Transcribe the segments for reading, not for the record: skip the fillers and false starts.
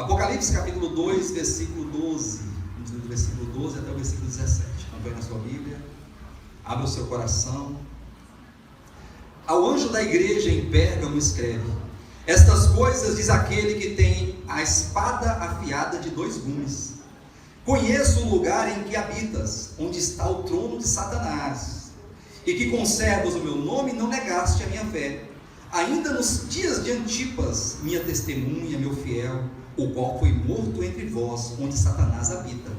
Apocalipse capítulo 2, versículo 12. Vamos ler do versículo 12 até o versículo 17. Acompanhe na sua Bíblia. Abra o seu coração. Ao anjo da igreja em Pérgamo escreve: estas coisas diz aquele que tem a espada afiada de 2 gumes. Conheço o lugar em que habitas, onde está o trono de Satanás, e que conservas o meu nome e não negaste a minha fé, ainda nos dias de Antipas, minha testemunha, meu fiel, o qual foi morto entre vós, onde Satanás habita.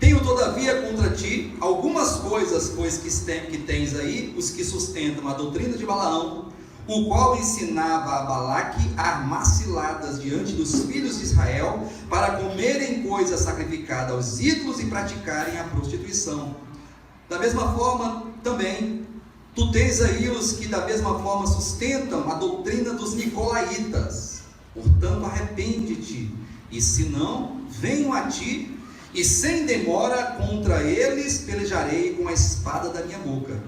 Tenho todavia contra ti algumas coisas, pois que tens aí os que sustentam a doutrina de Balaão, o qual ensinava a Balaque a armar ciladas diante dos filhos de Israel, para comerem coisa sacrificada aos ídolos e praticarem a prostituição. Da mesma forma também, tu tens aí os que da mesma forma sustentam a doutrina dos nicolaítas. Portanto, arrepende-te, e se não, venho a ti, e sem demora contra eles pelejarei com a espada da minha boca.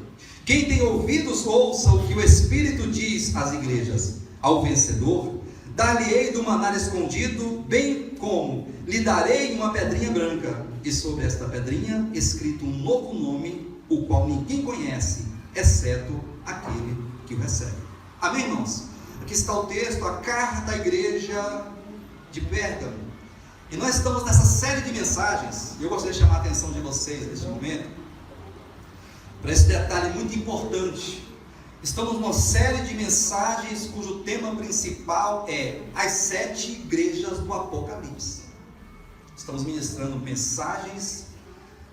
Quem tem ouvidos, ouça o que o Espírito diz às igrejas. Ao vencedor, dar-lhe-ei do maná escondido, bem como lhe darei uma pedrinha branca, e sobre esta pedrinha escrito um novo nome, o qual ninguém conhece, exceto aquele que o recebe. Amém, irmãos? Aqui está o texto, a carta à igreja de Pérgamo. E nós estamos nessa série de mensagens, e eu gostaria de chamar a atenção de vocês neste momento, para esse detalhe muito importante. Estamos numa série de mensagens cujo tema principal é as 7 igrejas do Apocalipse. Estamos ministrando mensagens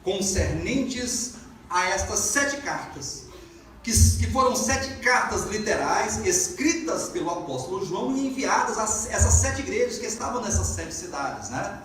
concernentes a estas 7 cartas, que foram 7 cartas literais escritas pelo apóstolo João e enviadas a essas 7 igrejas que estavam nessas 7 cidades, né?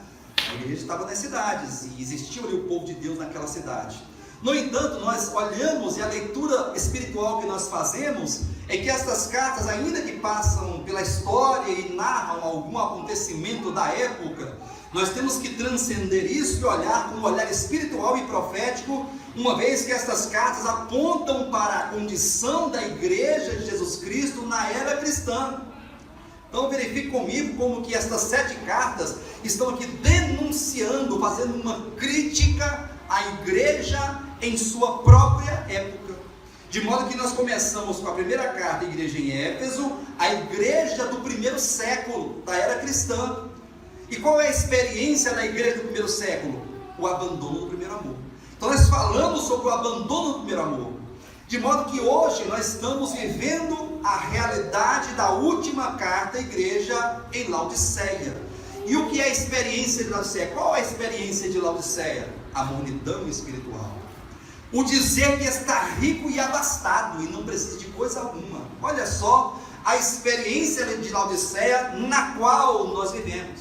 A igreja estava nas cidades e existia ali o povo de Deus naquela cidade. No entanto, nós olhamos e a leitura espiritual que nós fazemos é que estas cartas, ainda que passam pela história e narram algum acontecimento da época, nós temos que transcender isso e olhar com um olhar espiritual e profético, uma vez que estas cartas apontam para a condição da igreja de Jesus Cristo na era cristã. Então verifique comigo como que estas 7 cartas estão aqui denunciando, fazendo uma crítica à igreja em sua própria época. De modo que nós começamos com a primeira carta à igreja em Éfeso, a igreja do primeiro século, da era cristã. E qual é a experiência da igreja do primeiro século? O abandono do primeiro amor. Então nós falamos sobre o abandono do primeiro amor. De modo que hoje nós estamos vivendo a realidade da última carta à igreja em Laodiceia. E o que é a experiência de Laodiceia? Qual é a experiência de Laodiceia? A mornidão espiritual. O dizer que está rico e abastado e não precisa de coisa alguma. Olha só a experiência de Laodiceia na qual nós vivemos.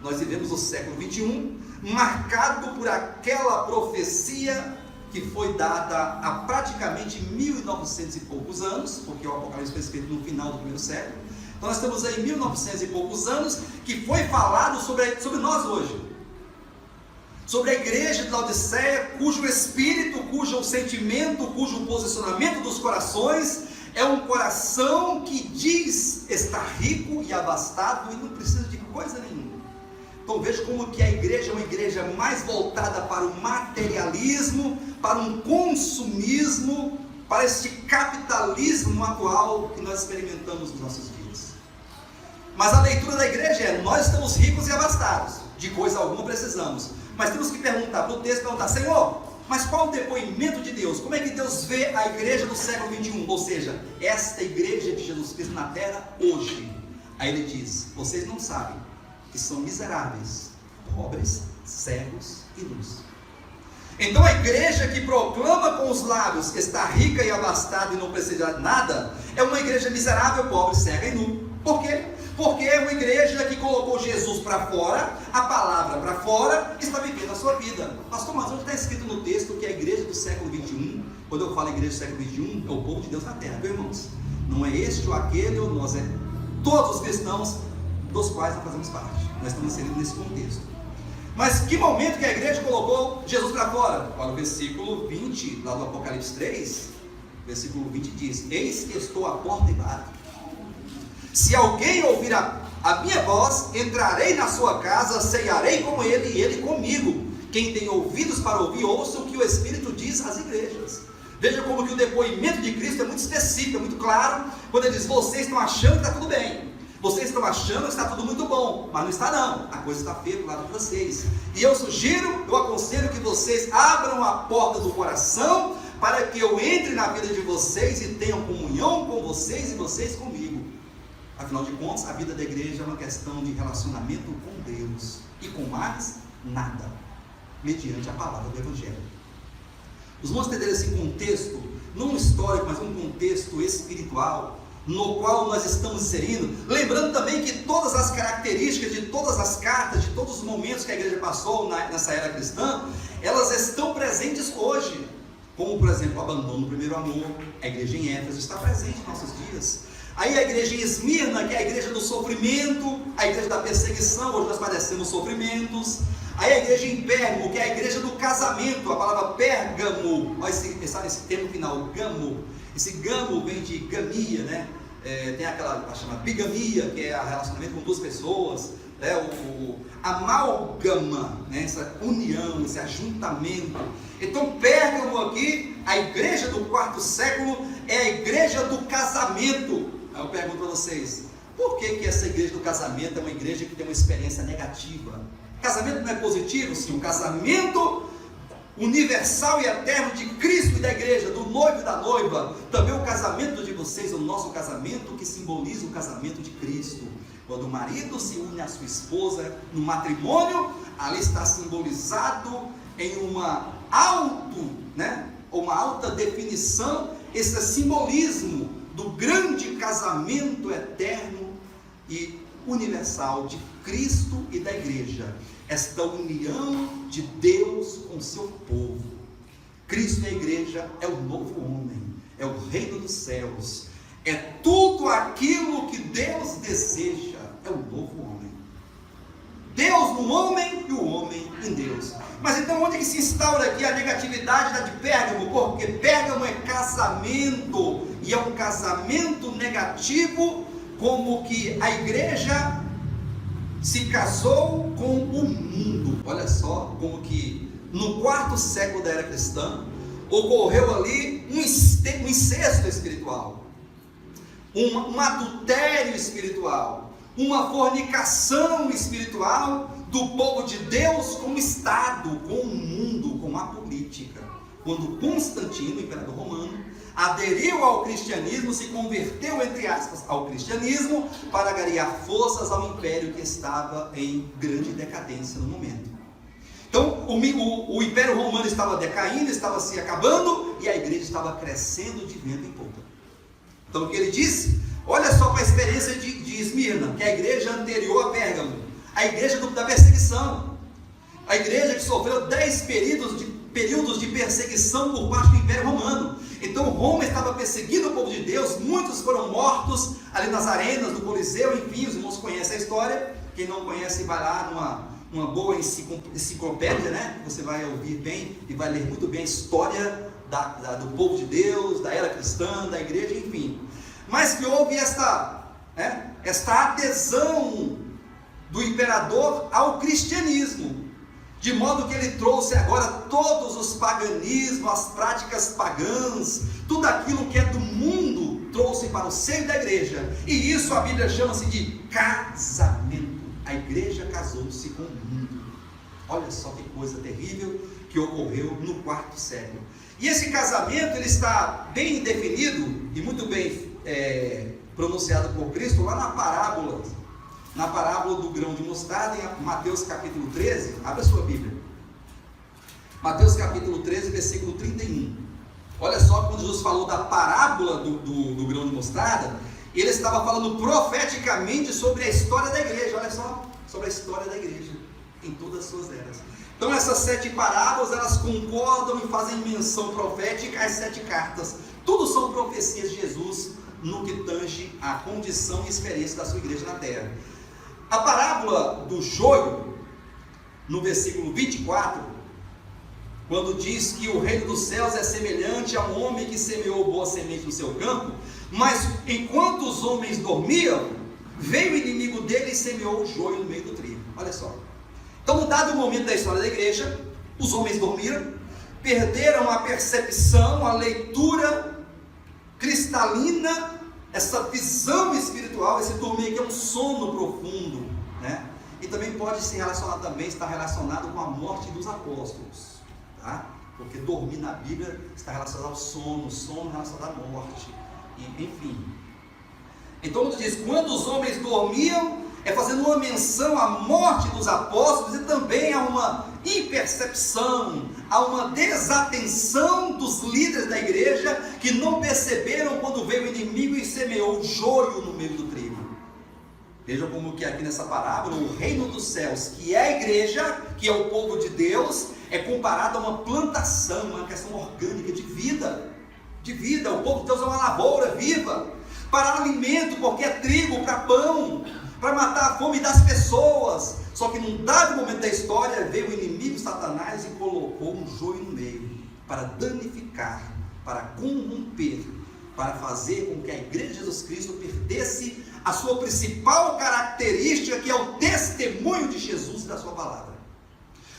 Nós vivemos o século 21, marcado por aquela profecia que foi dada há praticamente 1900 e poucos anos, porque o Apocalipse foi escrito no final do primeiro século. Então nós temos aí 1900 e poucos anos que foi falado sobre nós hoje, sobre a igreja de Laodiceia, cujo espírito, cujo sentimento, cujo posicionamento dos corações é um coração que diz estar rico e abastado e não precisa de coisa nenhuma. Então veja como que a igreja é uma igreja mais voltada para o materialismo, para um consumismo, para este capitalismo atual que nós experimentamos nos nossos dias. Mas a leitura da igreja é: nós estamos ricos e abastados, de coisa alguma precisamos. Mas temos que perguntar para o texto, Senhor, mas qual o depoimento de Deus? Como é que Deus vê a igreja do século 21? Ou seja, esta igreja de Jesus Cristo na terra hoje. Aí ele diz: vocês não sabem que são miseráveis, pobres, cegos e nus. Então a igreja que proclama com os lábios que está rica e abastada e não precisa de nada, é uma igreja miserável, pobre, cega e nu. Por quê? Porque é uma igreja que colocou Jesus para fora, a palavra para fora, e está vivendo a sua vida. Pastor, mas onde está escrito no texto que a igreja do século 21, quando eu falo igreja do século 21, é o povo de Deus na terra, meus irmãos? Não é este ou aquele ou nós, é todos os cristãos dos quais nós fazemos parte. Nós estamos inseridos nesse contexto. Mas que momento que a igreja colocou Jesus para fora? Olha o versículo 20, lá do Apocalipse 3, versículo 20 diz: eis que estou à porta e bato. Se alguém ouvir a minha voz, entrarei na sua casa, cearei com ele e ele comigo. Quem tem ouvidos para ouvir, ouça o que o Espírito diz às igrejas. Veja como que o depoimento de Cristo é muito específico, é muito claro, quando ele diz: vocês estão achando que está tudo bem, vocês estão achando que está tudo muito bom, mas não está não, a coisa está feia do lado de vocês. E eu sugiro, eu aconselho que vocês abram a porta do coração, para que eu entre na vida de vocês e tenha comunhão com vocês e vocês comigo. Afinal de contas, a vida da igreja é uma questão de relacionamento com Deus, e com mais nada, mediante a palavra do Evangelho. Os irmãos entenderam esse contexto, não histórico, mas um contexto espiritual, no qual nós estamos inserindo, lembrando também que todas as características de todas as cartas, de todos os momentos que a igreja passou nessa era cristã, elas estão presentes hoje, como por exemplo o abandono do primeiro amor. A igreja em Éfeso está presente em nossos dias. Aí a igreja em Esmirna, que é a igreja do sofrimento, a igreja da perseguição, hoje nós padecemos sofrimentos. Aí a igreja em Pérgamo, que é a igreja do casamento, a palavra Pérgamo, olha esse termo final, gamo. Esse gamo vem de gamia, né? Tem aquela chama bigamia, que é o relacionamento com duas pessoas, o amálgama, né? Essa união, esse ajuntamento. Então Pérgamo aqui, a igreja do quarto século, é a igreja do casamento. Aí eu pergunto para vocês, por que essa igreja do casamento é uma igreja que tem uma experiência negativa? Casamento não é positivo? Sim, o casamento universal e eterno de Cristo e da igreja, do noivo e da noiva. Também o casamento de vocês, o nosso casamento, que simboliza o casamento de Cristo. Quando o marido se une à sua esposa no matrimônio, ali está simbolizado em uma alta definição, esse simbolismo do grande casamento eterno e universal de Cristo e da igreja, esta união de Deus com o seu povo. Cristo e a igreja é o novo homem, é o reino dos céus, é tudo aquilo que Deus deseja, é o novo homem. Deus no homem e o homem em Deus. Mas então onde que se instaura aqui a negatividade da de Pérgamo? Porque Pérgamo é casamento, e é um casamento negativo, como que a igreja se casou com o mundo. Olha só como que no quarto século da era cristã ocorreu ali um incesto espiritual, um adultério espiritual, uma fornicação espiritual do povo de Deus com o Estado, com o mundo, com a política. Quando Constantino, o imperador romano, aderiu ao cristianismo, se converteu, entre aspas, ao cristianismo, para ganhar forças ao império que estava em grande decadência no momento. Então o império romano estava decaindo, estava se acabando, e a igreja estava crescendo de vento em popa. Então o que ele disse? Olha só para a experiência de Esmirna, que é a igreja anterior a Pérgamo, a igreja da perseguição, a igreja que sofreu 10 períodos de perseguição por parte do Império Romano. Então Roma estava perseguindo o povo de Deus, muitos foram mortos ali nas arenas do Coliseu, enfim, os irmãos conhecem a história. Quem não conhece, vai lá numa boa enciclopédia, né? Você vai ouvir bem e vai ler muito bem a história do povo de Deus, da era cristã, da igreja, enfim. Mas que houve esta adesão do imperador ao cristianismo, de modo que ele trouxe agora todos os paganismos, as práticas pagãs, tudo aquilo que é do mundo, trouxe para o seio da igreja. E isso a Bíblia chama-se de casamento. A igreja casou-se com o mundo. Olha só que coisa terrível que ocorreu no quarto século. E esse casamento, ele está bem definido e muito bem pronunciado por Cristo lá na parábola do grão de mostarda, em Mateus capítulo 13, abre a sua Bíblia, Mateus capítulo 13, versículo 31, olha só, quando Jesus falou da parábola do grão de mostarda, ele estava falando profeticamente sobre a história da igreja, olha só, sobre a história da igreja, em todas as suas eras. Então essas 7 parábolas, elas concordam e fazem menção profética às 7 cartas, tudo são profecias de Jesus, no que tange a condição e experiência da sua igreja na terra. A parábola do joio, no versículo 24, quando diz que o reino dos céus é semelhante a um homem que semeou boa semente no seu campo, mas enquanto os homens dormiam, veio o inimigo dele e semeou o joio no meio do trigo. Olha só. Então, no dado momento da história da igreja, os homens dormiram, perderam a percepção, a leitura cristalina, essa visão espiritual. Esse dormir aqui é um sono profundo, né? E também pode se relacionar também, estar relacionado com a morte dos apóstolos, tá? Porque dormir na Bíblia está relacionado ao sono, sono relacionado à morte, enfim. Então, quando diz, quando os homens dormiam, é fazendo uma menção à morte dos apóstolos e também a uma impercepção, a uma desatenção dos líderes da igreja que não perceberam quando veio o inimigo e semeou o joio no meio do trigo. Vejam como que aqui nessa parábola, o reino dos céus, que é a igreja, que é o povo de Deus, é comparado a uma plantação, uma questão orgânica de vida. De vida, o povo de Deus é uma lavoura viva, para alimento, porque é trigo, para pão, para matar a fome das pessoas. Só que num dado momento da história, veio o inimigo Satanás e colocou um joio no meio, para danificar, para corromper, para fazer com que a igreja de Jesus Cristo perdesse a sua principal característica, que é o testemunho de Jesus e da sua palavra.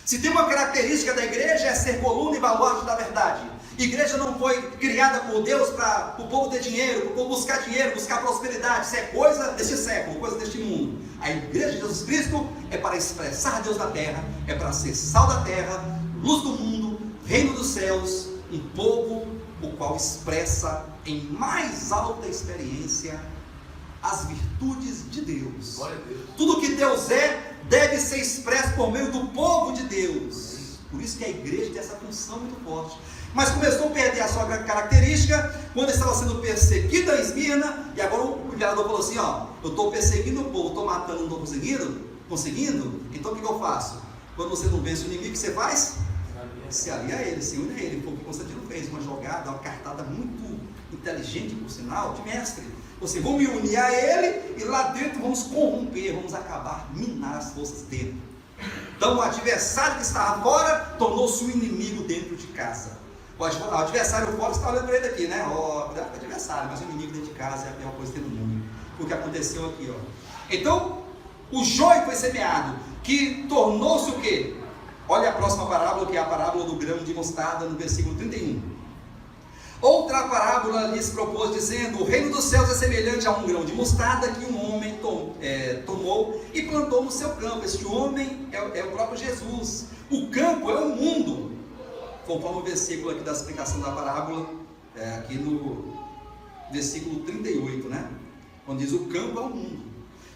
Se tem uma característica da igreja, é ser coluna e baluarte da verdade. Igreja não foi criada por Deus para o povo ter dinheiro, para o povo buscar dinheiro, buscar prosperidade. Isso é coisa deste século, coisa deste mundo. A igreja de Jesus Cristo é para expressar Deus na terra, é para ser sal da terra, luz do mundo, reino dos céus, um povo o qual expressa em mais alta experiência as virtudes de Deus. Glória a Deus. Tudo que Deus é deve ser expresso por meio do povo de Deus. Por isso que a igreja tem essa função muito forte. Mas começou a perder a sua característica quando estava sendo perseguida a Esmirna. E agora o imperador falou assim: ó, eu estou perseguindo o povo, estou matando, não estou conseguindo. Então o que eu faço? Quando você não vence o inimigo, o que você faz? Se alia a ele, se une a ele. Foi o que Constantino fez, uma jogada, uma cartada muito inteligente, por sinal, de mestre. Você, vamos me unir a ele e lá dentro vamos corromper, vamos acabar, minar as forças dentro. Então o adversário que estava fora tornou-se o inimigo dentro de casa. O adversário fora está olhando para ele aqui, né? Ó, cuidado com o adversário, mas o inimigo dentro de casa é a pior coisa que tem no mundo. O que aconteceu aqui, ó. Então, o joio foi semeado, que tornou-se o quê? Olha a próxima parábola, que é a parábola do grão de mostarda, no versículo 31. Outra parábola lhes propôs, dizendo: o reino dos céus é semelhante a um grão de mostarda que um homem tomou e plantou no seu campo. Este homem é o próprio Jesus. O campo é o mundo, conforme o versículo aqui da explicação da parábola, aqui no versículo 38, né? Quando diz: o campo é o mundo.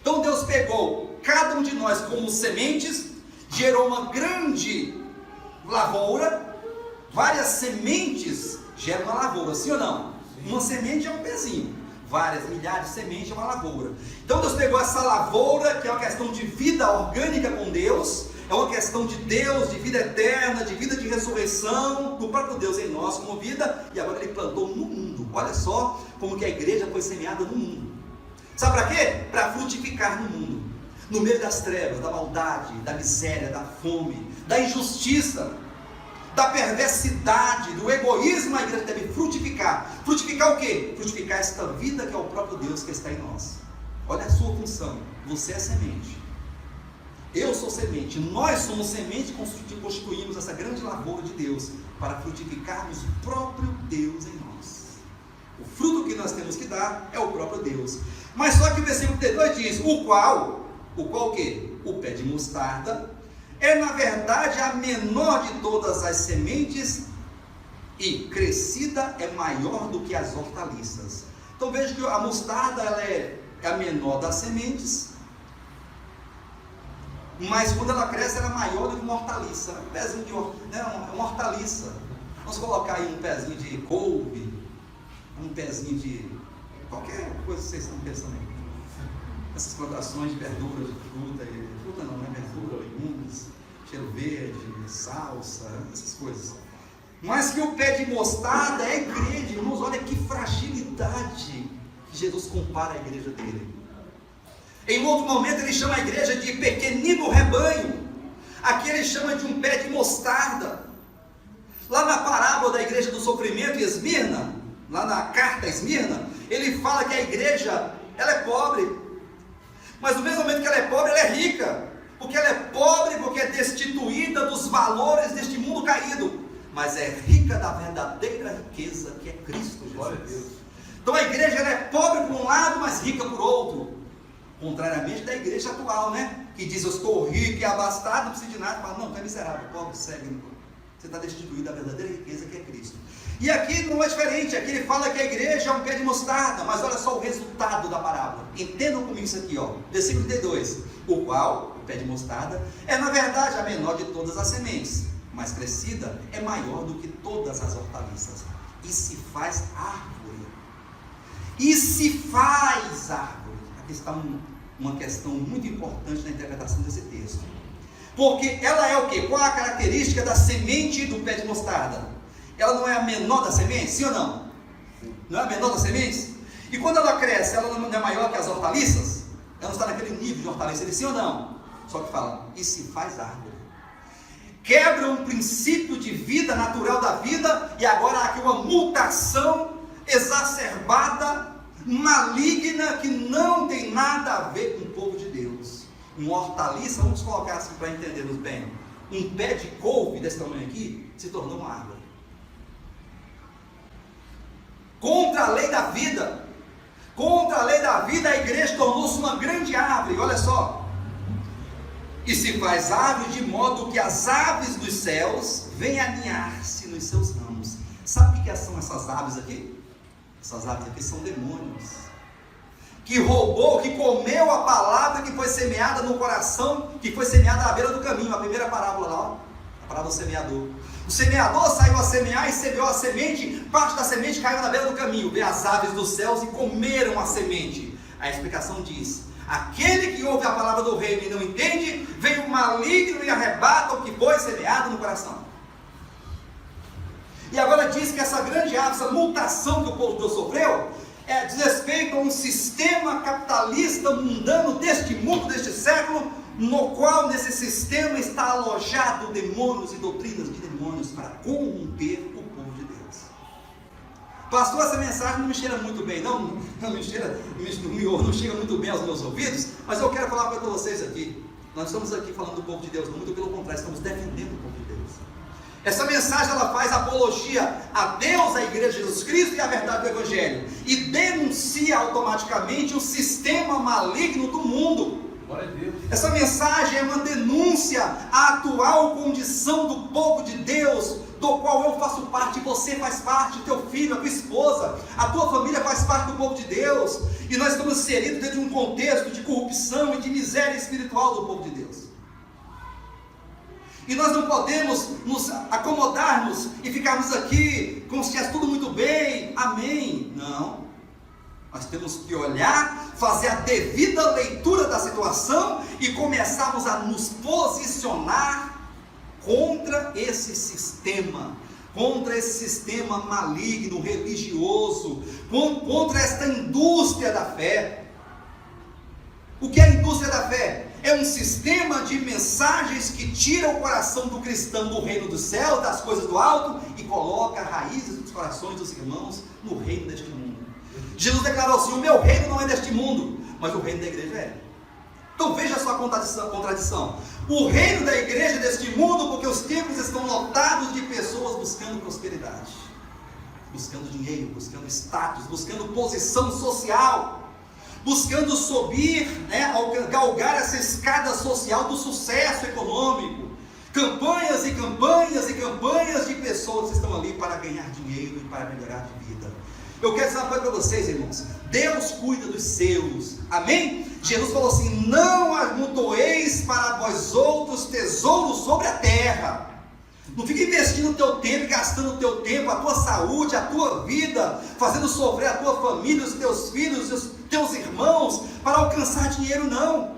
Então Deus pegou cada um de nós como sementes, gerou uma grande lavoura, várias sementes geram uma lavoura, sim ou não? Sim. Uma semente é um pezinho, várias, milhares de sementes é uma lavoura. Então Deus pegou essa lavoura, que é uma questão de vida orgânica com Deus, é uma questão de Deus, de vida eterna, de vida de ressurreição, do próprio Deus em nós como vida, e agora Ele plantou no mundo. Olha só como que a igreja foi semeada no mundo. Sabe para quê? Para frutificar no mundo, no meio das trevas, da maldade, da miséria, da fome, da injustiça, da perversidade, do egoísmo. A igreja deve frutificar. Frutificar o quê? Frutificar esta vida que é o próprio Deus que está em nós. Olha a sua função. Você é semente, eu sou semente, nós somos semente e constituímos essa grande lavoura de Deus para frutificarmos o próprio Deus em nós. O fruto que nós temos que dar é o próprio Deus. Mas só que o versículo 32 diz: o qual o quê? O pé de mostarda é na verdade a menor de todas as sementes e crescida é maior do que as hortaliças. Então veja que a mostarda ela é a menor das sementes, mas quando ela cresce ela é maior do que uma hortaliça. Um pezinho de uma hortaliça. Vamos colocar aí um pezinho de couve, um pezinho de qualquer coisa que vocês estão pensando aí. Essas plantações de verdura, de fruta não, né? Verdura, legumes, cheiro verde, salsa, essas coisas. Mas que o pé de mostarda é a igreja, irmãos. Olha que fragilidade que Jesus compara a igreja dele. Em outro momento ele chama a igreja de pequenino rebanho. Aqui ele chama de um pé de mostarda. Lá na parábola da igreja do sofrimento em Esmirna, lá na carta a Esmirna, ele fala que a igreja ela é pobre. Mas no mesmo momento que ela é pobre, ela é rica. Porque ela é pobre, porque é destituída dos valores deste mundo caído. Mas é rica da verdadeira riqueza, que é Cristo Jesus. Então a igreja ela é pobre por um lado, mas rica por outro. Contrariamente da igreja atual, né? Que diz, eu estou rico e abastado, não preciso de nada. Fala, não, tu é miserável, pobre, segue. Você está destituído da verdadeira riqueza, que é Cristo. E aqui não é diferente. Aqui ele fala que a igreja é um pé de mostarda. Mas olha só o resultado da parábola. Entendam comigo isso aqui, ó. Versículo 32. O qual, o pé de mostarda, é na verdade a menor de todas as sementes, mas crescida é maior do que todas as hortaliças. E se faz árvore. E se faz árvore. Aqui está uma questão muito importante na interpretação desse texto. Porque ela é o quê? Qual a característica da semente do pé de mostarda? Ela não é a menor das sementes? Sim ou não? Não é a menor das sementes? E quando ela cresce, ela não é maior que as hortaliças? Ela não está naquele nível de hortaliça, sim ou não? Só que fala, e se faz árvore. Quebra um princípio de vida natural da vida, e agora há aqui uma mutação exacerbada, maligna, que não tem nada a ver com o povo de Deus. Uma hortaliça, vamos colocar assim para entendermos bem, um pé de couve desse tamanho aqui, se tornou uma árvore. Contra a lei da vida, a igreja tornou-se uma grande árvore, olha só. E se faz árvore de modo que as aves dos céus venham aninhar-se nos seus ramos. Sabe o que são essas aves aqui? Essas aves aqui são demônios, que roubou, que comeu a palavra que foi semeada no coração, que foi semeada à beira do caminho, a primeira parábola lá, ó, a parábola do semeador. O semeador saiu a semear e semeou a semente, parte da semente caiu na beira do caminho, veio as aves dos céus e comeram a semente. A explicação diz, aquele que ouve a palavra do reino e não entende, vem o maligno e arrebata o que foi semeado no coração. E agora diz que essa grande árvore, essa mutação que o povo de Deus sofreu, diz respeito a um sistema capitalista mundano deste mundo, deste século, no qual nesse sistema está alojado demônios e doutrinas de demônios para corromper o povo de Deus. Pastor, essa mensagem não me cheira muito bem, não chega muito bem aos meus ouvidos, mas eu quero falar para vocês aqui. Nós estamos aqui falando do povo de Deus, muito pelo contrário, estamos defendendo o povo de Deus. Essa mensagem ela faz apologia a Deus, a igreja de Jesus Cristo e a verdade do Evangelho, e denuncia automaticamente o sistema maligno do mundo. Essa mensagem é uma denúncia à atual condição do povo de Deus, do qual eu faço parte, você faz parte, teu filho, a tua esposa, a tua família faz parte do povo de Deus, e nós estamos inseridos dentro de um contexto de corrupção e de miséria espiritual do povo de Deus. E nós não podemos nos acomodarmos e ficarmos aqui como se estivesse tudo muito bem, amém? Não. Nós temos que olhar, fazer a devida leitura da situação e começarmos a nos posicionar contra esse sistema maligno, religioso, contra esta indústria da fé. O que é a indústria da fé? É um sistema de mensagens que tira o coração do cristão do reino do céu, das coisas do alto, e coloca raízes dos corações dos irmãos no reino deste mundo. Jesus declarou assim, o meu reino não é deste mundo, mas o reino da igreja é. Então veja a sua contradição. O reino da igreja é deste mundo, porque os templos estão lotados de pessoas buscando prosperidade, buscando dinheiro, buscando status, buscando posição social, buscando subir, galgar essa escada social do sucesso econômico. Campanhas e campanhas e campanhas de pessoas que estão ali para ganhar dinheiro e para melhorar de vida. Eu quero dizer uma coisa para vocês, irmãos. Deus cuida dos seus, amém? Jesus falou assim, não amontoeis para vós outros tesouros sobre a terra. Não fique investindo o teu tempo, gastando o teu tempo, a tua saúde, a tua vida, fazendo sofrer a tua família, os teus filhos, os teus irmãos, para alcançar dinheiro, não.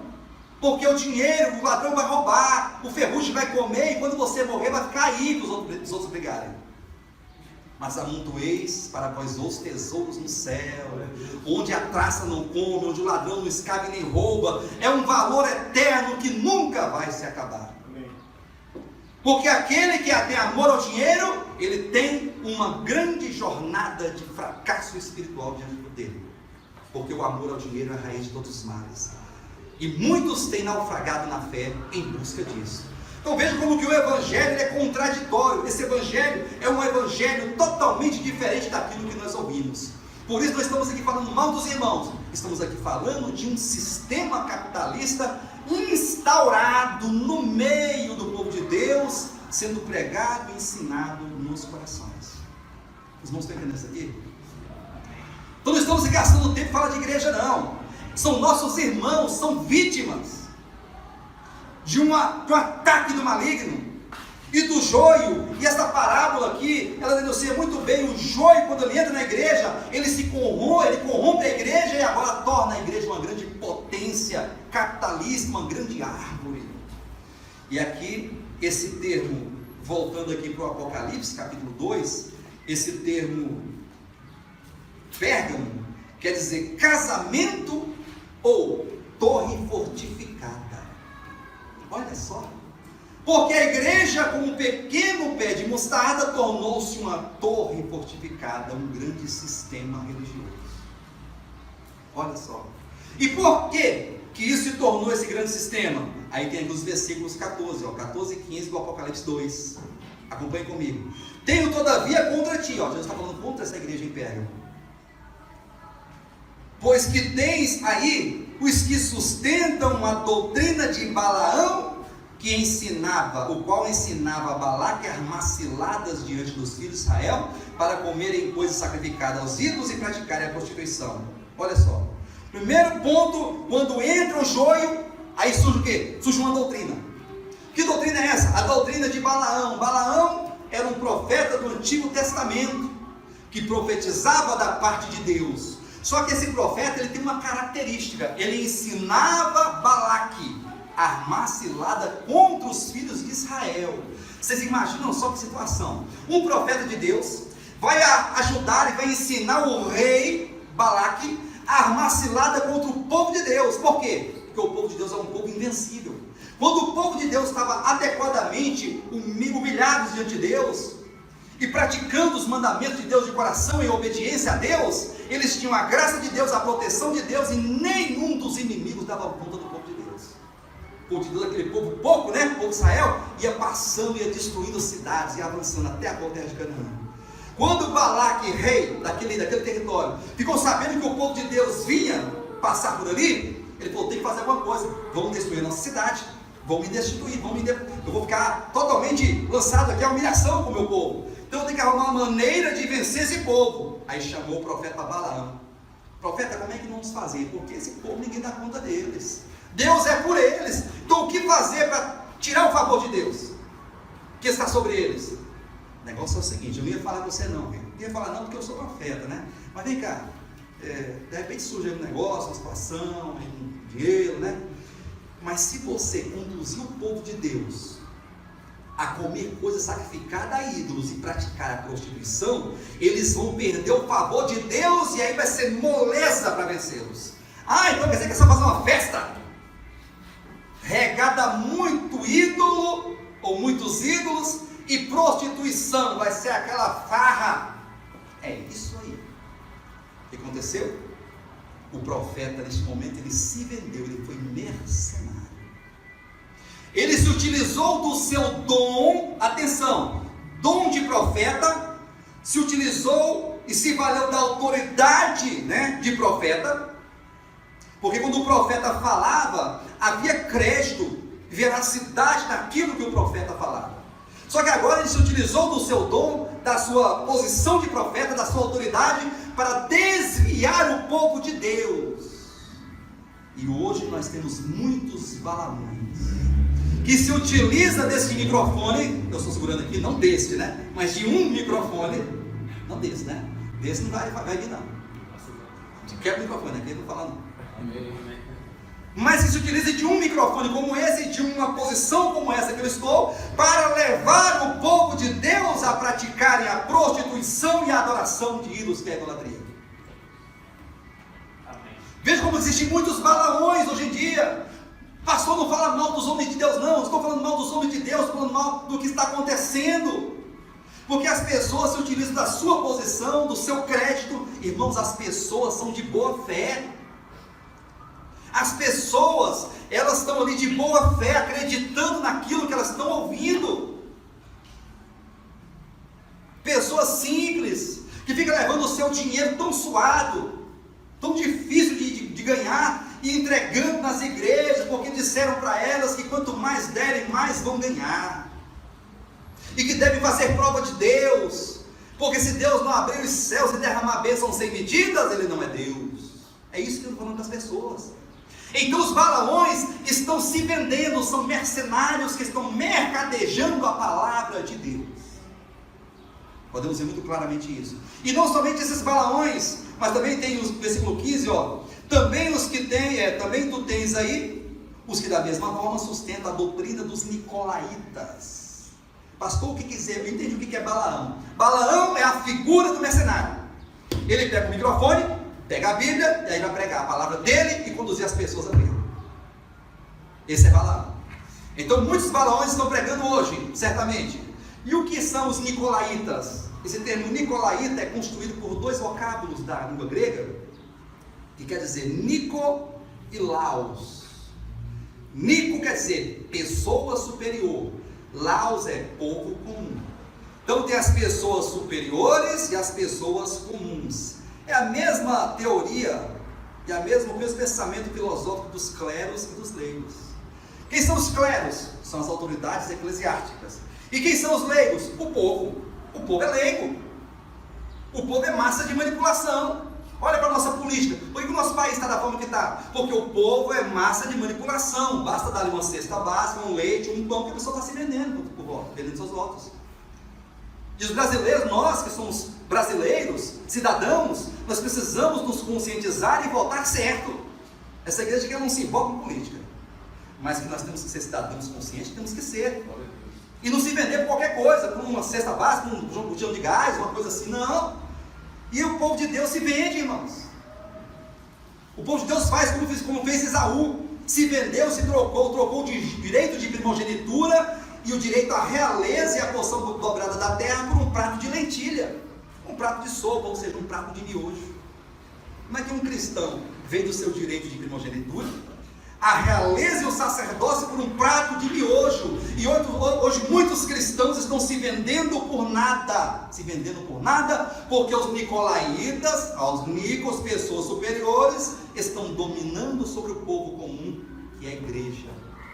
Porque o dinheiro, o ladrão vai roubar, o ferrugem vai comer, e quando você morrer vai ficar aí para os outros pegarem. Mas amontoeis para vós outros tesouros no céu, onde a traça não come, onde o ladrão não escava e nem rouba. É um valor eterno que nunca vai se acabar. Porque aquele que tem amor ao dinheiro, ele tem uma grande jornada de fracasso espiritual diante dele. Porque o amor ao dinheiro é a raiz de todos os males. E muitos têm naufragado na fé em busca disso. Então veja como que o evangelho é contraditório. Esse evangelho é um evangelho totalmente diferente daquilo que nós ouvimos. Por isso nós estamos aqui falando mal dos irmãos. Estamos aqui falando de um sistema capitalista instaurado no meio do povo de Deus, sendo pregado e ensinado nos corações. Os irmãos estão entendendo isso aqui? Então não estamos gastando tempo para falar de igreja, não. São nossos irmãos, são vítimas de um ataque do maligno e do joio. E essa parábola aqui, ela denuncia muito bem o joio. Quando ele entra na igreja, ele se corrompe, ele corrompe a igreja e agora torna a igreja uma grande potência capitalista, uma grande árvore. E aqui, esse termo, voltando aqui para o Apocalipse, capítulo 2, esse termo Pérgamo, quer dizer casamento ou torre fortificada. Olha só, porque a igreja, como um pequeno pé de mostarda, tornou-se uma torre fortificada, um grande sistema religioso. Olha só. E por que isso se tornou esse grande sistema? Aí tem aqui os versículos 14, 14 e 15 do Apocalipse 2. Acompanhe comigo. Tenho todavia contra ti, já está falando contra essa igreja em Pérgamo. Pois que tens aí os que sustentam a doutrina de Balaão, o qual ensinava a Balaque a armar ciladas diante dos filhos de Israel, para comerem coisas sacrificadas aos ídolos e praticarem a prostituição. Olha só, primeiro ponto, quando entra o joio, aí surge o quê? Surge uma doutrina. Que doutrina é essa? A doutrina de Balaão. Balaão era um profeta do Antigo Testamento, que profetizava da parte de Deus. Só que esse profeta, ele tem uma característica: ele ensinava Balaque a armar cilada contra os filhos de Israel. Vocês imaginam só que situação? Um profeta de Deus vai ajudar e vai ensinar o rei Balaque a armar cilada contra o povo de Deus. Por quê? Porque o povo de Deus é um povo invencível. Quando o povo de Deus estava adequadamente humilhados diante de Deus e praticando os mandamentos de Deus de coração em obediência a Deus, eles tinham a graça de Deus, a proteção de Deus, e nenhum dos inimigos dava conta do povo de Deus. O povo de Deus, aquele povo pouco, né? O povo de Israel ia passando, ia destruindo cidades e avançando até a terra de Canaã. Quando Balaque, rei daquele território, ficou sabendo que o povo de Deus vinha passar por ali, ele falou: tem que fazer alguma coisa, vamos destruir a nossa cidade, vão me destituir, eu vou ficar totalmente lançado aqui à humilhação com o meu povo. Então eu tenho que arrumar uma maneira de vencer esse povo. Aí chamou o profeta Balaão. Profeta, como é que vamos fazer? Porque esse povo ninguém dá conta deles. Deus é por eles. Então o que fazer para tirar o favor de Deus que está sobre eles? O negócio é o seguinte: eu não ia falar com você não, não ia falar não porque eu sou profeta, né? Mas vem cá, de repente surge um negócio, uma situação, um dinheiro, né? Mas se você conduzir o povo de Deus a comer coisas sacrificadas a ídolos e praticar a prostituição, eles vão perder o favor de Deus, e aí vai ser moleza para vencê-los. Então quer dizer que é só fazer uma festa regada a muito ídolo ou muitos ídolos, e prostituição vai ser aquela farra. É isso aí. O que aconteceu? O profeta, neste momento, ele se vendeu, ele foi mercenário. Ele se utilizou do seu dom, atenção, dom de profeta, se utilizou e se valeu da autoridade, né, de profeta, porque quando o profeta falava, havia crédito, veracidade naquilo que o profeta falava. Só que agora ele se utilizou do seu dom, da sua posição de profeta, da sua autoridade, para desviar o povo de Deus. E hoje nós temos muitos Balaões que se utiliza desse microfone. Eu estou segurando aqui, não deste, né? Mas de um microfone, não desse, né? Desse não vai vir não. Quebra o microfone aqui, não fala não. Mas que se utiliza de um microfone como esse, de uma posição como essa que eu estou, para levar o povo de Deus a praticarem a prostituição e a adoração de ídolos, que é a idolatria. Veja como existem muitos Balaões hoje em dia. Pastor, não fala mal dos homens de Deus, não estou falando mal dos homens de Deus, estou falando mal do que está acontecendo, porque as pessoas se utilizam da sua posição, do seu crédito. Irmãos, as pessoas são de boa fé. As pessoas, elas estão ali de boa fé, acreditando naquilo que elas estão ouvindo. Pessoas simples, que ficam levando o seu dinheiro tão suado, tão difícil de ganhar, e entregando nas igrejas, porque disseram para elas que quanto mais derem, mais vão ganhar. E que devem fazer prova de Deus, porque se Deus não abrir os céus e derramar bênçãos sem medidas, Ele não é Deus. É isso que eu estou falando das pessoas. Então os Balaões estão se vendendo, são mercenários que estão mercadejando a palavra de Deus. Podemos ver muito claramente isso. E não somente esses Balaões, mas também tem o versículo 15, também os que têm, também tu tens aí, os que da mesma forma sustentam a doutrina dos nicolaítas. Pastor, o que quer dizer? Eu entendi o que é Balaão. Balaão é a figura do mercenário. Ele pega o microfone, pega a Bíblia, e aí vai pregar a palavra dele e conduzir as pessoas a Cristo. Esse é Balaão. Então muitos Balaões estão pregando hoje, certamente. E o que são os nicolaítas? Esse termo nicolaíta é construído por dois vocábulos da língua grega, que quer dizer Nico e Laos. Nico quer dizer pessoa superior, Laos é povo comum. Então tem as pessoas superiores e as pessoas comuns. É a mesma teoria e o mesmo pensamento filosófico dos cleros e dos leigos. Quem são os cleros? São as autoridades eclesiásticas. E quem são os leigos? O povo. O povo é leigo. O povo é massa de manipulação. Olha para a nossa política. Por que o nosso país está da forma que está? Porque o povo é massa de manipulação. Basta dar-lhe uma cesta básica, um leite, um pão, que a pessoa está se vendendo por voto, vendendo seus votos. E os brasileiros, nós que somos brasileiros, cidadãos, nós precisamos nos conscientizar e votar certo. Essa igreja aqui não se envolve com política, mas que nós temos que ser cidadãos conscientes, temos que ser. E não se vender por qualquer coisa, por uma cesta básica, um botijão de gás, uma coisa assim, não. E o povo de Deus se vende, irmãos. O povo de Deus faz como fez Esaú, se vendeu, se trocou o direito de primogenitura e o direito à realeza e à porção dobrada da terra por um prato de lentilha, um prato de sopa, ou seja, um prato de miojo. Como é que um cristão vende o seu direito de primogenitura, a realeza e o sacerdócio por um prato de miojo? E hoje muitos cristãos estão se vendendo por nada, porque os nicolaítas, os nicos, pessoas superiores, estão dominando sobre o povo comum, que é a igreja,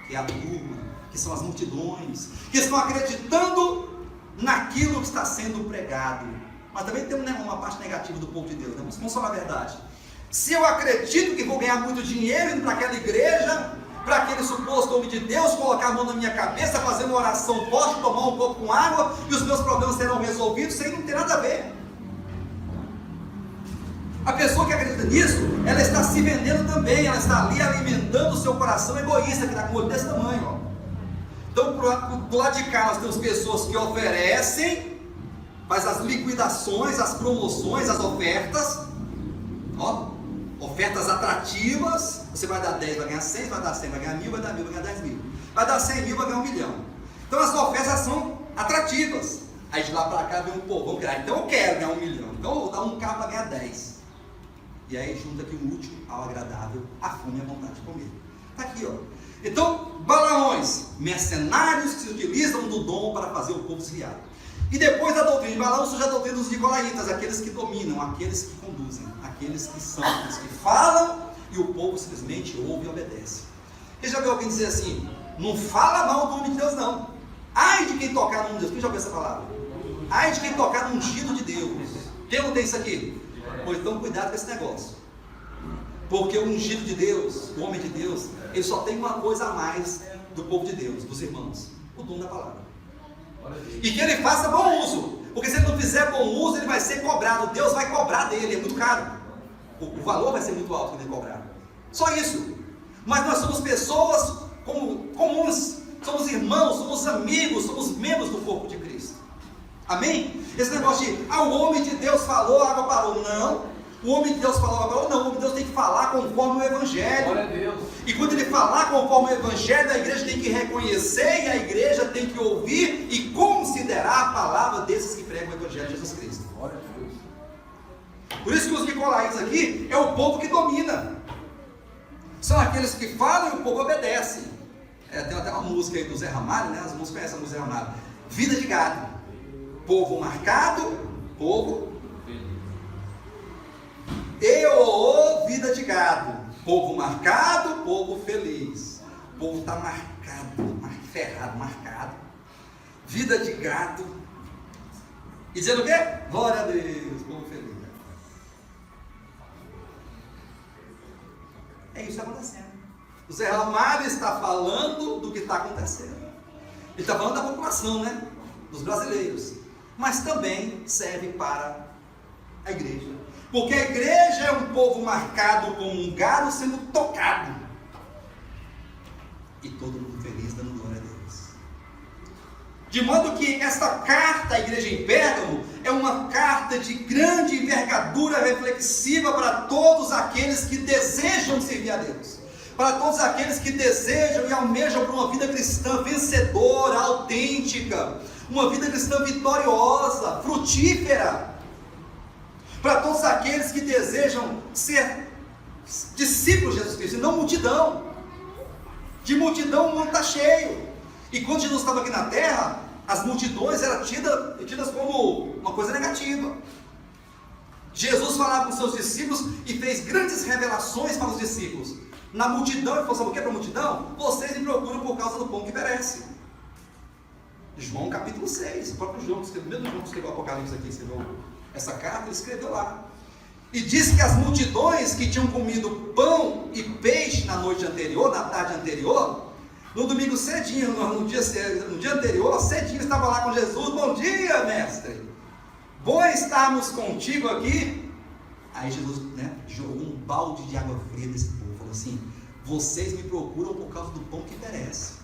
que é a turma, que são as multidões, que estão acreditando naquilo que está sendo pregado. Mas também tem uma parte negativa do povo de Deus, né? Vamos falar a verdade. Se eu acredito que vou ganhar muito dinheiro indo para aquela igreja, para aquele suposto homem de Deus, colocar a mão na minha cabeça, fazer uma oração forte, tomar um copo com água e os meus problemas serão resolvidos, isso aí não tem nada a ver. A pessoa que acredita nisso, ela está se vendendo também, ela está ali alimentando o seu coração egoísta, que está com o olho desse tamanho. Então, do lado de cá, nós temos pessoas que oferecem, faz as liquidações, as promoções, as ofertas, ofertas atrativas. Você vai dar 10, vai ganhar 100, vai dar 100, vai ganhar 1000, vai dar 1000, vai ganhar 10 mil, vai dar 100 mil, vai ganhar 1 milhão. Então as ofertas são atrativas. Aí de lá para cá vem um povo, vamos ganhar, então eu quero ganhar 1 milhão, então eu vou dar um carro para ganhar 10. E aí junta aqui o útil ao agradável, a fome e a vontade de comer. Está aqui, Então, Balaões, mercenários que se utilizam do dom para fazer o povo desviar. E depois da doutrina de Balaão surge a doutrina dos nicolaítas, aqueles que dominam, aqueles que conduzem, aqueles que são, aqueles que falam e o povo simplesmente ouve e obedece. E já viu alguém dizer assim, não fala mal do nome de Deus não. Ai de quem tocar no nome de Deus. Quem já ouviu essa palavra? Ai de quem tocar no ungido de Deus. Quem não tem isso aqui? Pois então cuidado com esse negócio. Porque o ungido de Deus, o homem de Deus, ele só tem uma coisa a mais do povo de Deus, dos irmãos: o dom da palavra. E que ele faça bom uso, porque se ele não fizer bom uso, ele vai ser cobrado. Deus vai cobrar dele, é muito caro. O valor vai ser muito alto quando ele cobrar. Só isso. Mas nós somos pessoas comuns, somos irmãos, somos amigos, somos membros do corpo de Cristo. Amém? Esse negócio de, o homem de Deus falou, a água parou. Não. O homem de Deus falou, a água parou. Não, o homem de Deus tem que falar conforme o Evangelho. Glória a Deus. E quando ele falar conforme o Evangelho, a igreja tem que reconhecer e a igreja tem que ouvir e considerar a palavra desses que pregam o Evangelho de Jesus Cristo. Glória a Deus. Por isso que os nicolaítas aqui é o povo que domina. São aqueles que falam e o povo obedece. Tem até uma música aí do Zé Ramalho, né? As músicas conhecem a música do Zé Ramalho. Vida de gado. Povo marcado, povo. Vida de gado. Povo marcado, povo feliz. O povo está marcado, ferrado, marcado. Vida de gado. E dizendo o quê? Glória a Deus, povo feliz. É isso que está acontecendo. O Zé Ramalho está falando do que está acontecendo. Ele está falando da população, né? Dos brasileiros. Mas também serve para a igreja. Porque a igreja é um povo marcado como um gado sendo tocado. E todo mundo feliz dando glória a Deus. De modo que esta carta à igreja em Pérgamo é uma carta de grande envergadura reflexiva para todos aqueles que desejam servir a Deus. Para todos aqueles que desejam e almejam por uma vida cristã vencedora, autêntica, uma vida cristã vitoriosa, frutífera. Para todos aqueles que desejam ser discípulos de Jesus Cristo, e não multidão. De multidão o mundo está cheio. E quando Jesus estava aqui na terra, as multidões eram tidas como uma coisa negativa. Jesus falava com seus discípulos e fez grandes revelações para os discípulos. Na multidão, ele falou: sabe o que é para a multidão? Vocês me procuram por causa do pão que perece. João capítulo 6, o próprio João, o mesmo João que escreveu o Apocalipse aqui, escreveu essa carta, ele escreveu lá. E diz que as multidões que tinham comido pão e peixe na noite anterior, na tarde anterior, no domingo cedinho, no dia anterior, cedinho, estava lá com Jesus. Bom dia, mestre, bom estarmos contigo aqui. Aí Jesus, jogou um balde de água fria nesse povo, falou assim: vocês me procuram por causa do pão que perece.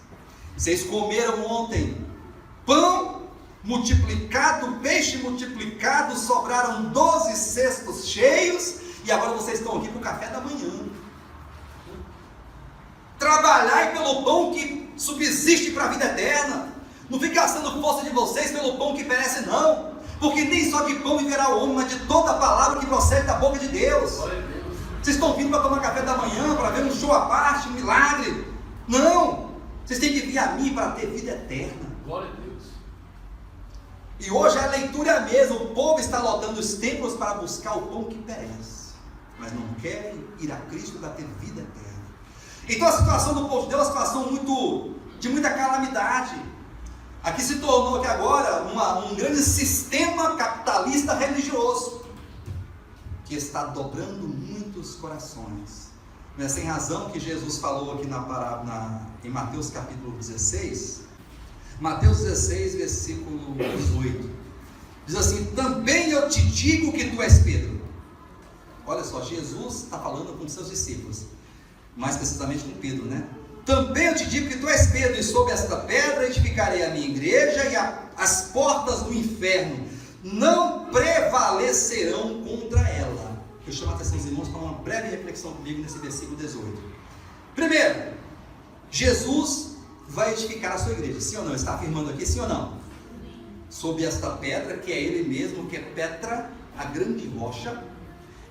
Vocês comeram ontem pão multiplicado, peixe multiplicado, sobraram 12 cestos cheios, e agora vocês estão aqui para o café da manhã. Trabalhai pelo pão que subsiste para a vida eterna. Não fique gastando força de vocês pelo pão que perece, não. Porque nem só de pão viverá o homem, mas de toda a palavra que procede da boca de Deus. Vocês estão vindo para tomar café da manhã, para ver um show à parte, um milagre? Não! Vocês têm que vir a mim para ter vida eterna. Glória a Deus. E hoje a leitura é a mesma. O povo está lotando os templos para buscar o pão que perece, mas não querem ir a Cristo para ter vida eterna. Então a situação do povo de Deus é uma situação de muita calamidade. Aqui se tornou aqui agora um grande sistema capitalista religioso, que está dobrando muitos corações. Não é sem razão que Jesus falou aqui na parábola, em Mateus capítulo 16, Mateus 16, versículo 18, diz assim: também eu te digo que tu és Pedro. Olha só, Jesus está falando com seus discípulos, mais precisamente com Pedro, né? Também eu te digo que tu és Pedro, e sobre esta pedra edificarei a minha igreja, e as portas do inferno não prevalecerão contra ela. Eu chamo a atenção dos irmãos para uma breve reflexão comigo nesse versículo 18. Primeiro, Jesus vai edificar a sua igreja, sim ou não? Está afirmando aqui, sim ou não? Sobre esta pedra, que é ele mesmo, que é Petra, a grande rocha,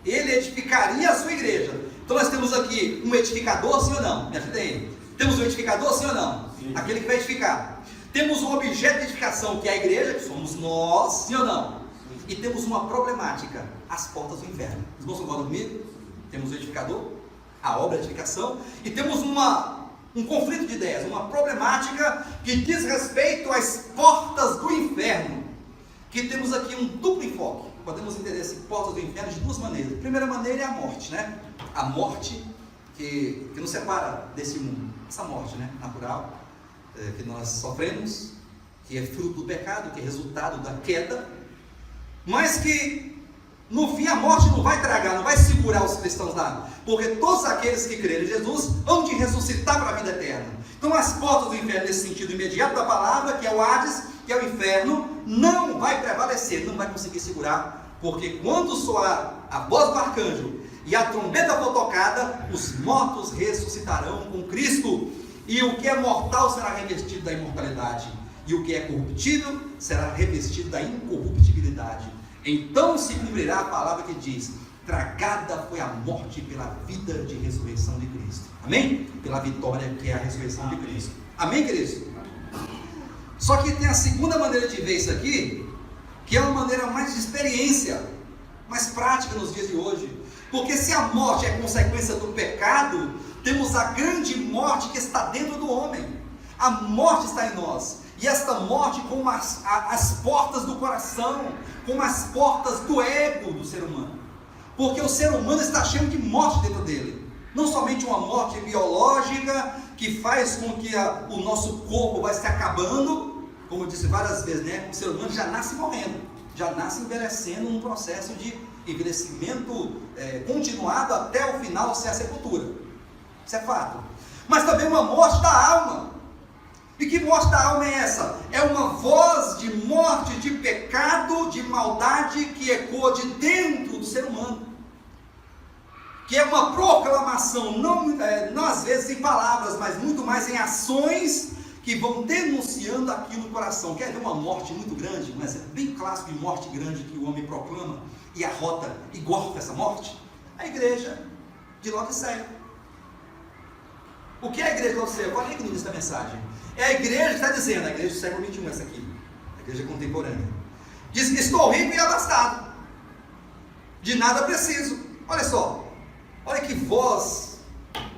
ele edificaria a sua igreja. Então nós temos aqui um edificador, sim ou não? Me ajuda aí. Temos um edificador, sim ou não? Sim. Aquele que vai edificar. Temos um objeto de edificação, que é a igreja, que somos nós, sim ou não? Sim. E temos uma problemática: as portas do inferno. Os irmãos concordam comigo? Temos o edificador, a obra de edificação, e temos um conflito de ideias, uma problemática que diz respeito às portas do inferno, que temos aqui um duplo enfoque. Podemos entender as portas do inferno de duas maneiras. A primeira maneira é a morte, né? A morte que nos separa desse mundo, essa morte, né, natural, que nós sofremos, que é fruto do pecado, que é resultado da queda, mas que no fim a morte não vai tragar, não vai segurar os cristãos lá, porque todos aqueles que crerem em Jesus hão de ressuscitar para a vida eterna. Então as portas do inferno, nesse sentido imediato da palavra, que é o Hades, que é o inferno, não vai prevalecer, não vai conseguir segurar, porque quando soar a voz do arcanjo e a trombeta for tocada, os mortos ressuscitarão com Cristo, e o que é mortal será revestido da imortalidade, e o que é corruptível será revestido da incorruptibilidade. Então se cumprirá a palavra que diz: tragada foi a morte pela vida de ressurreição de Cristo. Amém? Pela vitória que é a ressurreição de Cristo. Amém, queridos? Só que tem a segunda maneira de ver isso aqui, que é uma maneira mais de experiência, mais prática nos dias de hoje. Porque se a morte é consequência do pecado, temos a grande morte que está dentro do homem. A morte está em nós. E esta morte como as portas do coração, como as portas do ego do ser humano. Porque o ser humano está cheio de morte dentro dele. Não somente uma morte biológica, que faz com que o nosso corpo vai se acabando, como eu disse várias vezes, né? O ser humano já nasce morrendo, já nasce envelhecendo num processo de envelhecimento continuado até o final, ser a sepultura. Isso é fato. Mas também uma morte da alma. E que morte da alma é essa? É uma voz de morte, de pecado, de maldade que ecoa de dentro do ser humano. Que é uma proclamação, não às vezes em palavras, mas muito mais em ações que vão denunciando aquilo no coração. Quer ver uma morte muito grande, mas é bem clássico de morte grande que o homem proclama e arrota e gorfa essa morte? A igreja de Laodiceia. O que é a igreja de Laodiceia? Eu falei aqui no início da mensagem. É a igreja que está dizendo, a igreja do século XXI, essa aqui, a igreja contemporânea. Diz que estou rico e abastado, de nada preciso. Olha só, olha que voz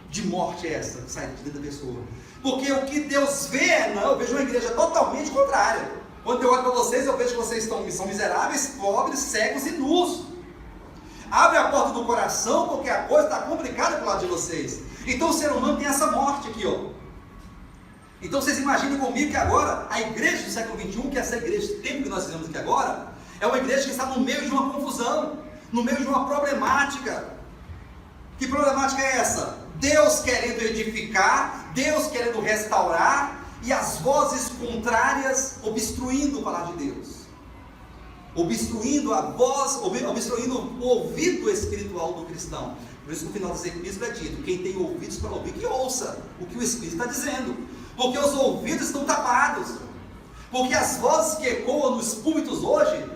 de morte é essa que sai de dentro da pessoa. Porque o que Deus vê, não, eu vejo uma igreja totalmente contrária. Quando eu olho para vocês, eu vejo que vocês são miseráveis, pobres, cegos e nus. Abre a porta do coração, porque a coisa está complicada para o lado de vocês. Então o ser humano tem essa morte aqui, ó. Então vocês imaginem comigo que agora a igreja do século XXI, que é essa igreja do tempo que nós fizemos aqui agora, é uma igreja que está no meio de uma confusão, no meio de uma problemática. Que problemática é essa? Deus querendo edificar, Deus querendo restaurar, e as vozes contrárias obstruindo o falar de Deus, obstruindo a voz, obstruindo o ouvido espiritual do cristão. Por isso no final dessa epístola é dito: quem tem ouvidos para ouvir, que ouça o que o Espírito está dizendo. Porque os ouvidos estão tapados. Porque as vozes que ecoam nos púlpitos hoje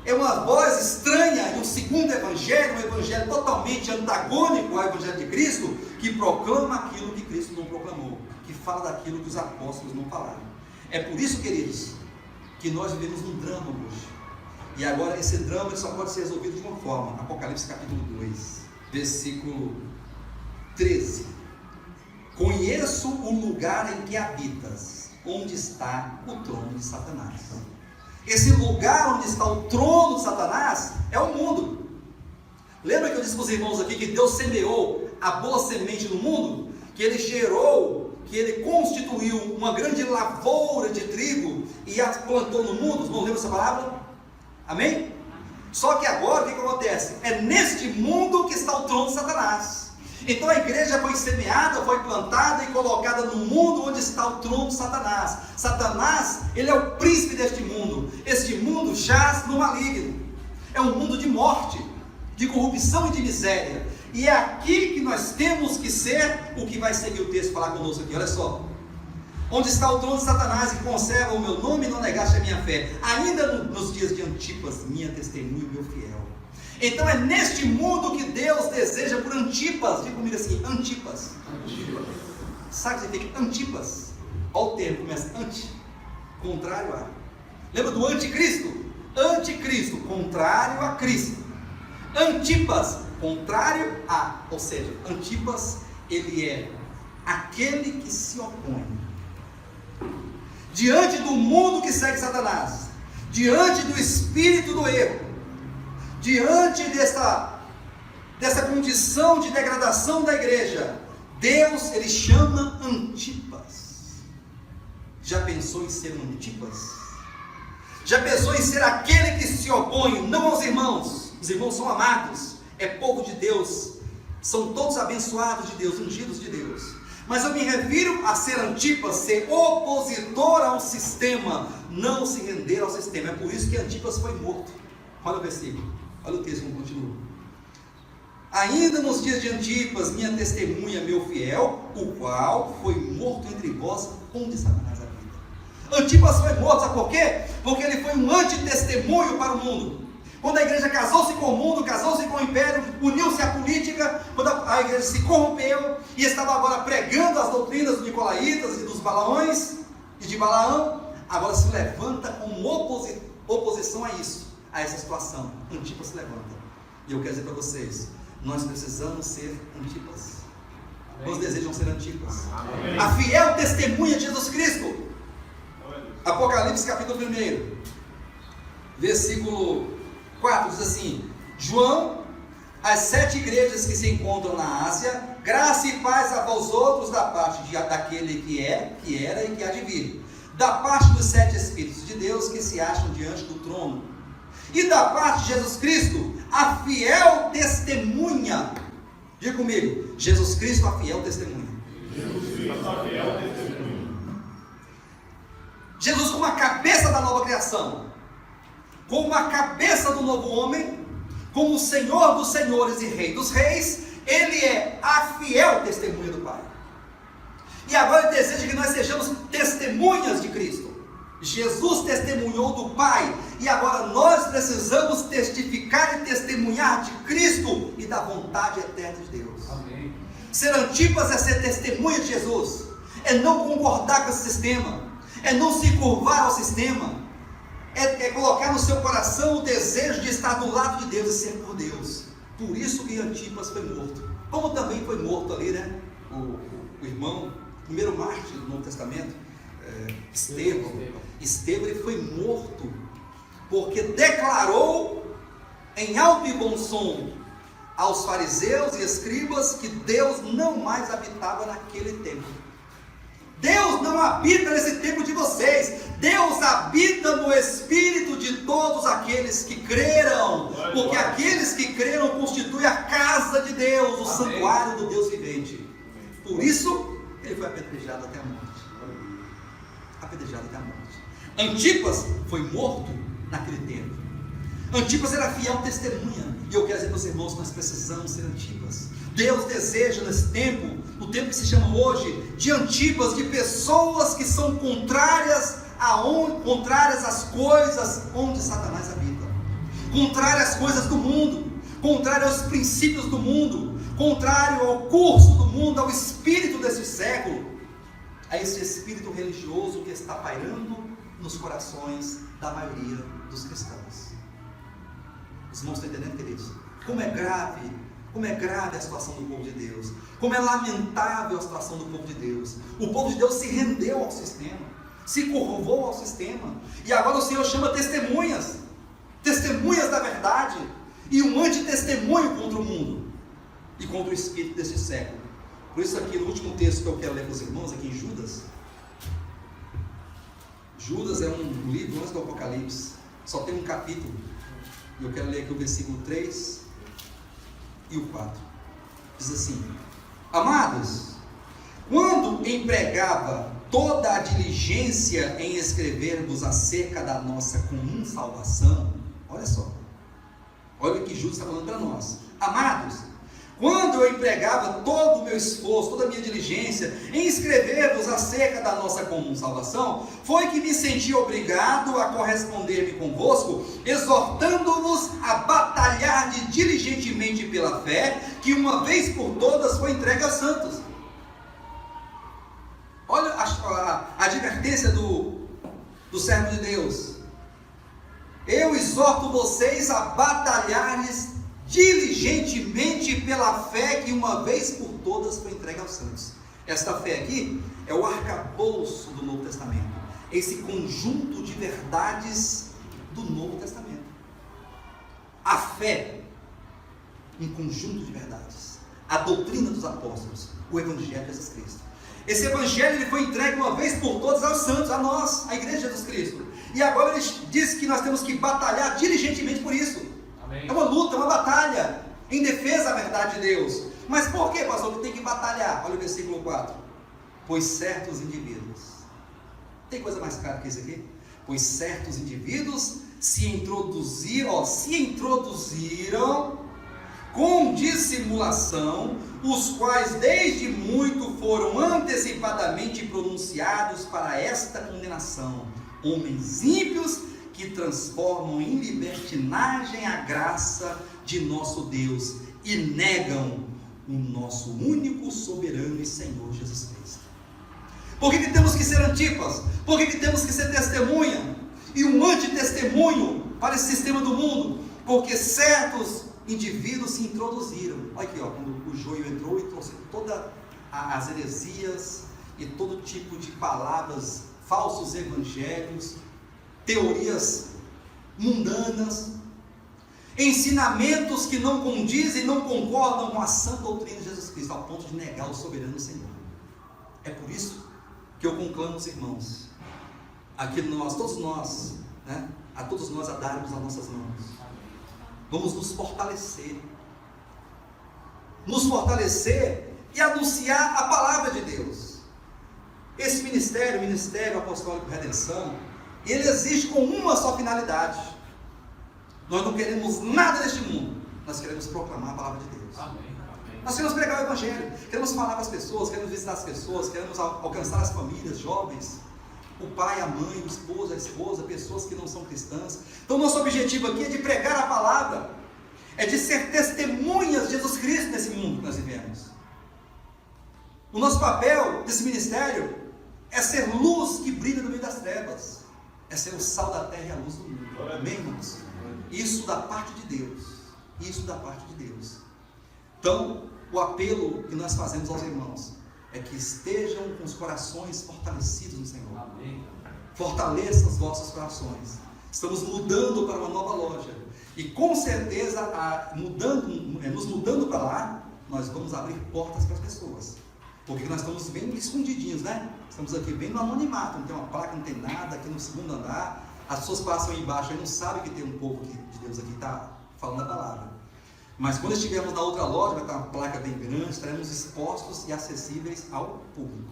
é uma voz estranha e um segundo evangelho, um evangelho totalmente antagônico ao evangelho de Cristo, que proclama aquilo que Cristo não proclamou, que fala daquilo que os apóstolos não falaram. É por isso, queridos, que nós vivemos um drama hoje. E agora esse drama só pode ser resolvido de uma forma. Apocalipse capítulo 2, versículo 13. Conheço o lugar em que habitas, onde está o trono de Satanás. Esse lugar onde está o trono de Satanás é o mundo. Lembra que eu disse para os irmãos aqui que Deus semeou a boa semente no mundo? Que Ele gerou, que Ele constituiu uma grande lavoura de trigo e a plantou no mundo? Os irmãos lembram essa palavra? Amém? Só que agora o que acontece? É neste mundo que está o trono de Satanás. Então a igreja foi semeada, foi plantada e colocada no mundo onde está o trono de Satanás. Satanás, ele é o príncipe deste mundo. Este mundo jaz no maligno. É um mundo de morte, de corrupção e de miséria. E é aqui que nós temos que ser, o que vai seguir o texto falar conosco aqui. Olha só. Onde está o trono de Satanás, e conserva o meu nome e não negaste a minha fé. Ainda nos dias de Antipas, minha testemunha e meu fiel. Então é neste mundo que Deus deseja por Antipas. Diga comigo assim, Antipas. Sabe o que significa Antipas? Olha o termo, começa anti, contrário a. Lembra do anticristo? Anticristo, contrário a Cristo. Antipas, contrário a. Ou seja, Antipas, ele é aquele que se opõe diante do mundo que segue Satanás, diante do espírito do erro, diante dessa condição de degradação da igreja. Deus, ele chama Antipas. Já pensou em ser um Antipas? Já pensou em ser aquele que se opõe, não aos irmãos? Os irmãos são amados, é povo de Deus, são todos abençoados de Deus, ungidos de Deus. Mas eu me refiro a ser Antipas, ser opositor ao sistema, não se render ao sistema. É por isso que Antipas foi morto. Olha o versículo, olha o texto como continua. Ainda nos dias de Antipas, minha testemunha, meu fiel, o qual foi morto entre vós, onde Satanás habita. Antipas foi morto, sabe por quê? Porque ele foi um antitestemunho para o mundo. Quando a igreja casou-se com o mundo, casou-se com o império, uniu-se à política, quando a igreja se corrompeu e estava agora pregando as doutrinas dos nicolaítas e dos balaões e de Balaão, agora se levanta como oposição a isso, a essa situação. Antipas se levanta. E eu quero dizer para vocês, nós precisamos ser Antipas. Quantos desejam ser Antipas? Amém. A fiel testemunha de Jesus Cristo. Apocalipse capítulo 1, versículo 4, diz assim: João, as 7 igrejas que se encontram na Ásia, graça e paz a vós outros da parte daquele que é, que era e que há de vir, da parte dos 7 Espíritos de Deus que se acham diante do trono, e da parte de Jesus Cristo, a fiel testemunha. Diga comigo, Jesus Cristo, a fiel testemunha. Jesus Cristo, a fiel testemunha. Jesus como a cabeça da nova criação, como a cabeça do novo homem, como o Senhor dos senhores e Rei dos reis, Ele é a fiel testemunha do Pai. E agora Ele deseja que nós sejamos testemunhas de Cristo. Jesus testemunhou do Pai, e agora nós precisamos testificar e testemunhar de Cristo e da vontade eterna de Deus. Amém. Ser Antipas é ser testemunha de Jesus, é não concordar com esse sistema, é não se curvar ao sistema, é colocar no seu coração o desejo de estar do lado de Deus e ser por Deus. Por isso que Antipas foi morto, como também foi morto ali, né? O irmão, o primeiro mártir do Novo Testamento, Estevão, ele foi morto porque declarou em alto e bom som aos fariseus e escribas que Deus não mais habitava naquele templo. Deus não habita nesse templo de vocês. Deus habita no espírito de todos aqueles que creram, porque aqueles que creram constituem a casa de Deus, o santuário do Deus vivente. Por isso ele foi apedrejado até a morte. Apedrejado até a morte. Antipas foi morto naquele tempo. Antipas era fiel testemunha. E eu quero dizer para os irmãos que nós precisamos ser Antipas. Deus deseja nesse tempo, no tempo que se chama hoje, de Antipas, de pessoas que são contrárias às coisas onde Satanás habita, contrárias às coisas do mundo, contrárias aos princípios do mundo, contrário ao curso do mundo, ao espírito desse século, a esse espírito religioso que está pairando nos corações da maioria dos cristãos. Os irmãos estão entendendo, queridos? Como é grave a situação do povo de Deus, como é lamentável a situação do povo de Deus. O povo de Deus se rendeu ao sistema, se curvou ao sistema, e agora o Senhor chama testemunhas da verdade, e um antitestemunho contra o mundo, e contra o espírito deste século. Por isso aqui no último texto que eu quero ler para os irmãos, aqui em Judas. Judas é um livro antes do Apocalipse, só tem um capítulo, e eu quero ler aqui o versículo 3 e o 4, diz assim: Amados, quando empregava toda a diligência em escrever-vos acerca da nossa comum salvação, olha só, olha o que Judas está falando para nós. Amados, quando eu empregava todo o meu esforço, toda a minha diligência em escrever-vos acerca da nossa comum salvação, foi que me senti obrigado a corresponder-me convosco, exortando-vos a batalhar diligentemente pela fé, que uma vez por todas foi entregue aos santos. Olha a advertência do servo de Deus. Eu exorto vocês a batalharem diligentemente pela fé que uma vez por todas foi entregue aos santos. Esta fé aqui é o arcabouço do Novo Testamento, esse conjunto de verdades do Novo Testamento. A fé, um conjunto de verdades, a doutrina dos apóstolos, o Evangelho de Jesus Cristo. Esse Evangelho ele foi entregue uma vez por todas aos santos, a nós, a Igreja de Jesus Cristo, e agora ele diz que nós temos que batalhar diligentemente por isso. É uma luta, é uma batalha em defesa da verdade de Deus. Mas por que, pastor, que tem que batalhar? Olha o versículo 4. Pois certos indivíduos, tem coisa mais clara que isso aqui? Pois certos indivíduos se introduziram com dissimulação, os quais desde muito foram antecipadamente pronunciados para esta condenação, homens ímpios que transformam em libertinagem a graça de nosso Deus e negam o nosso único soberano e Senhor Jesus Cristo. Por que temos que ser Antipas? Por que temos que ser testemunha e um antitestemunho para esse sistema do mundo? Porque certos indivíduos se introduziram. Olha aqui, ó, quando o joio entrou e trouxe todas as heresias e todo tipo de palavras, falsos evangelhos, teorias mundanas, ensinamentos que não condizem, não concordam com a sã doutrina de Jesus Cristo, ao ponto de negar o soberano Senhor. É por isso que eu conclamo os irmãos, aqui nós, todos nós, né, a todos nós a darmos as nossas mãos. Vamos nos fortalecer e anunciar a palavra de Deus. Esse ministério, o Ministério Apostólico Redenção, ele existe com uma só finalidade. Nós não queremos nada deste mundo, nós queremos proclamar a palavra de Deus. Amém. Nós queremos pregar o Evangelho, queremos falar para as pessoas, queremos visitar as pessoas, queremos alcançar as famílias, jovens, o pai, a mãe, o esposo, a esposa, pessoas que não são cristãs. Então nosso objetivo aqui é de pregar a palavra, é de ser testemunhas de Jesus Cristo nesse mundo que nós vivemos. O nosso papel desse ministério é ser luz que brilha no meio das trevas, é ser o sal da terra e a luz do mundo. Amém, irmãos? Isso da parte de Deus, isso da parte de Deus. Então, o apelo que nós fazemos aos irmãos é que estejam com os corações fortalecidos no Senhor. Amém. Fortaleça os vossos corações. Estamos mudando para uma nova loja e com certeza nos mudando para lá, nós vamos abrir portas para as pessoas, porque nós estamos bem escondidinhos, né? Estamos aqui bem no anonimato, não tem uma placa, não tem nada, aqui no segundo andar, as pessoas passam aí embaixo e não sabem que tem um povo de Deus aqui que está falando a palavra. Mas quando estivermos na outra loja, vai estar uma placa bem grande, estaremos expostos e acessíveis ao público.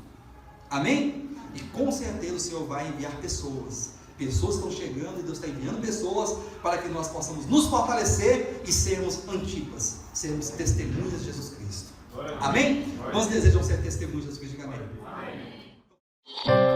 Amém? E com certeza o Senhor vai enviar pessoas estão chegando e Deus está enviando pessoas para que nós possamos nos fortalecer e sermos Antipas, sermos testemunhas de Jesus Cristo. Amém? Nós desejamos ser testemunhas de Jesus Cristo. Amém.